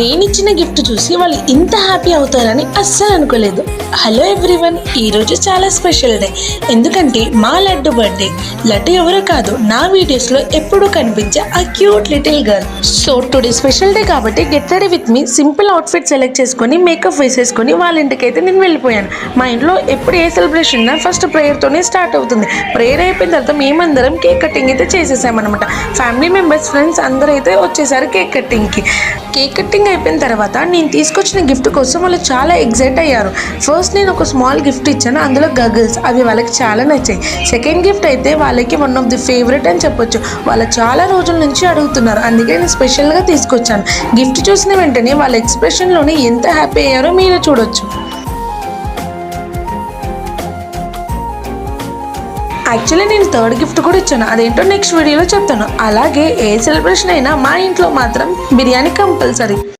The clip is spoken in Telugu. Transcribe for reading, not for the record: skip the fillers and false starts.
నేను ఇచ్చిన గిఫ్ట్ చూసి వాళ్ళు ఇంత హ్యాపీ అవుతారని అస్సలు అనుకోలేదు. హలో ఎవ్రీవన్, ఈరోజు చాలా స్పెషల్ డే. ఎందుకంటే మా లడ్డు బర్త్డే. లడ్డు ఎవరో కాదు, నా వీడియోస్లో ఎప్పుడూ కనిపించే ఆ cute little girl. So today special day కాబట్టి get ready with me. Simple outfit select చేసుకొని మేకప్ వేసేసుకొని వాళ్ళ ఇంటికి అయితే నేను వెళ్ళిపోయాను. మా ఇంట్లో ఎప్పుడు ఏ సెలబ్రేషన్ ఉన్నా ఫస్ట్ ప్రేయర్తోనే స్టార్ట్ అవుతుంది. ప్రేయర్ అయిపోయిన తర్వాత మేమందరం కేక్ కటింగ్ అయితే చేసేసామన్నమాట. ఫ్యామిలీ మెంబర్స్, ఫ్రెండ్స్ అందరూ అయితే వచ్చేసారు కేక్ కటింగ్కి. కేక్ కటింగ్ అయిపోయిన తర్వాత నేను తీసుకొచ్చిన గిఫ్ట్ కోసం వాళ్ళు చాలా ఎగ్జైట్ అయ్యారు. ఫస్ట్ నేను ఒక స్మాల్ గిఫ్ట్ ఇచ్చాను, అందులో గగల్స్. అవి వాళ్ళకి చాలా నచ్చాయి. సెకండ్ గిఫ్ట్ అయితే వాళ్ళకి వన్ ఆఫ్ ది ఫేవరెట్ అని చెప్పొచ్చు. వాళ్ళు చాలా రోజుల నుంచి అడుగుతున్నారు, అందుకే నేను స్పెషల్గా తీసుకొచ్చాను. గిఫ్ట్ చూసిన వెంటనే వాళ్ళ ఎక్స్ప్రెషన్లోనే ఎంత హ్యాపీ అయ్యారో మీరు చూడొచ్చు. యాక్చువల్లీ నేను థర్డ్ గిఫ్ట్ కూడా ఇచ్చాను, అదేంటో నెక్స్ట్ వీడియోలో చెప్తాను. అలాగే ఏ సెలబ్రేషన్ అయినా మా ఇంట్లో మాత్రం బిర్యానీ కంపల్సరీ.